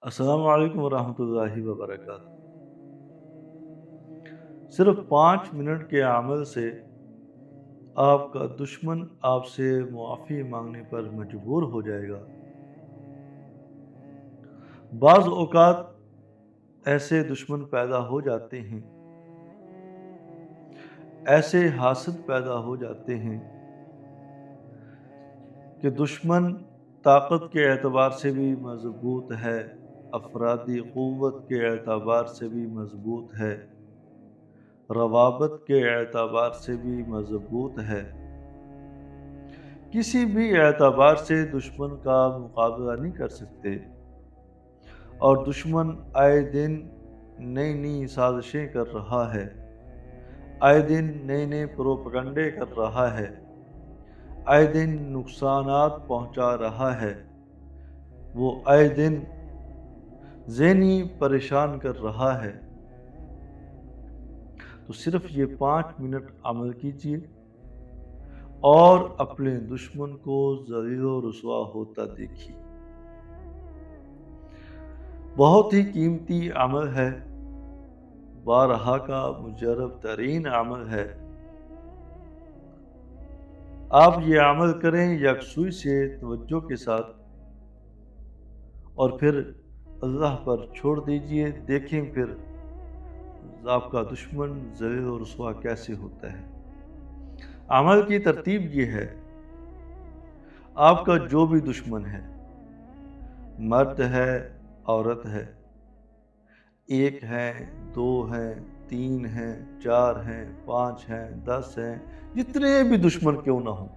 السلام علیکم ورحمۃ اللہ وبرکاتہ۔ صرف 5 منٹ کے عمل سے آپ کا دشمن آپ سے معافی مانگنے پر مجبور ہو جائے گا۔ بعض اوقات ایسے دشمن پیدا ہو جاتے ہیں، ایسے حاسد پیدا ہو جاتے ہیں کہ دشمن طاقت کے اعتبار سے بھی مضبوط ہے، افرادی قوت کے اعتبار سے بھی مضبوط ہے، روابط کے اعتبار سے بھی مضبوط ہے۔ کسی بھی اعتبار سے دشمن کا مقابلہ نہیں کر سکتے، اور دشمن آئے دن نئی نئی سازشیں کر رہا ہے، آئے دن نئے نئے پروپگنڈے کر رہا ہے، آئے دن نقصانات پہنچا رہا ہے، وہ آئے دن ذہنی پریشان کر رہا ہے۔ تو صرف یہ 5 منٹ عمل کیجیے اور اپنے دشمن کو ذلیل و رسوا ہوتا دیکھیے۔ بہت ہی قیمتی عمل ہے، بارہا کا مجرب ترین عمل ہے۔ آپ یہ عمل کریں یکسوئی سے، توجہ کے ساتھ، اور پھر اللہ پر چھوڑ دیجئے، دیکھیں پھر آپ کا دشمن ذلیل و رسوا کیسے ہوتا ہے۔ عمل کی ترتیب یہ ہے، آپ کا جو بھی دشمن ہے، مرد ہے، عورت ہے، 1 ہے، 2 ہے، 3 ہیں، 4 ہیں، 5 ہیں، 10 ہیں، جتنے بھی دشمن کیوں نہ ہوں،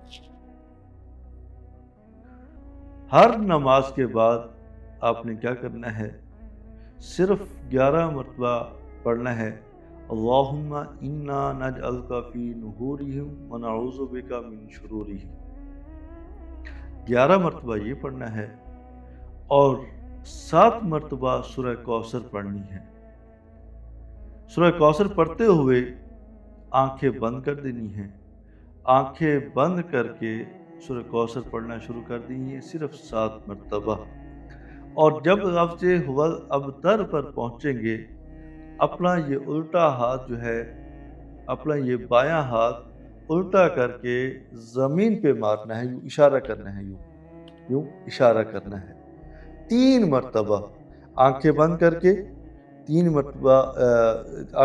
ہر نماز کے بعد آپ نے کیا کرنا ہے؟ صرف 11 مرتبہ پڑھنا ہے، اللہم انا نجعلک فی نحورہم ونعوذ بک من شرورہم۔ 11 مرتبہ یہ پڑھنا ہے، اور 7 مرتبہ سورہ کوثر پڑھنی ہے۔ سورہ کوثر پڑھتے ہوئے آنکھیں بند کر دینی ہیں، آنکھیں بند کر کے سورہ کوثر پڑھنا شروع کر دینی ہے، صرف 7 مرتبہ۔ اور جب لفظ هو الابتر پر پہنچیں گے، اپنا یہ الٹا ہاتھ جو ہے، اپنا یہ بایاں ہاتھ الٹا کر کے زمین پہ مارنا ہے، یوں اشارہ کرنا ہے، یوں اشارہ کرنا ہے 3 مرتبہ، آنکھیں بند کر کے 3 مرتبہ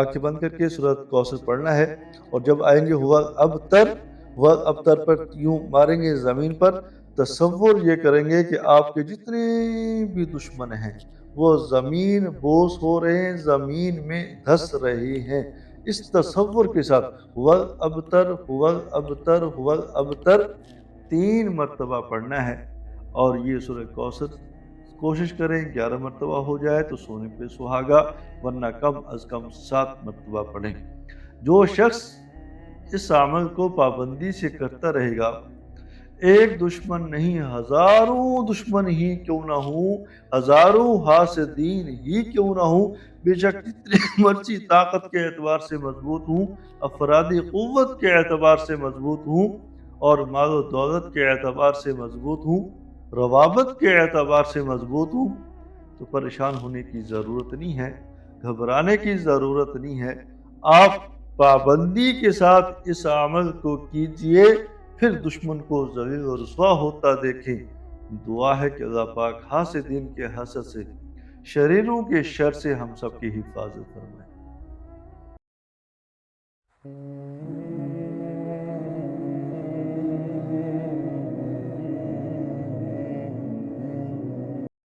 آنکھیں بند کر کے سورۃ کوثر پڑھنا ہے، اور جب آئیں گے ہوا ابتر پر یوں ماریں گے زمین پر، تصور یہ کریں گے کہ آپ کے جتنے بھی دشمن ہیں وہ زمین بوس ہو رہے ہیں، زمین میں دھس رہے ہیں۔ اس تصور کے ساتھ ہوا ابتر 3 مرتبہ پڑھنا ہے، اور یہ سورہ کوثر کوشش کریں 11 مرتبہ ہو جائے تو سونے پہ سہاگا، ورنہ کم از کم 7 مرتبہ پڑھیں۔ جو شخص اس عمل کو پابندی سے کرتا رہے گا، ایک دشمن نہیں، ہزاروں دشمن ہی کیوں نہ ہوں، ہزاروں حاسدین ہی کیوں نہ ہوں، بے شک جتنے مرضی طاقت کے اعتبار سے مضبوط ہوں، افرادی قوت کے اعتبار سے مضبوط ہوں، اور مال و دولت کے اعتبار سے مضبوط ہوں، روابط کے اعتبار سے مضبوط ہوں، تو پریشان ہونے کی ضرورت نہیں ہے، گھبرانے کی ضرورت نہیں ہے۔ آپ پابندی کے ساتھ اس عمل کو کیجئے، پھر دشمن کو ذلیل و رسوا ہوتا دیکھیں۔ دعا ہے کہ اللہ پاک حاسدین کے حسد سے، شریروں کے شر سے ہم سب کی حفاظت فرمائے۔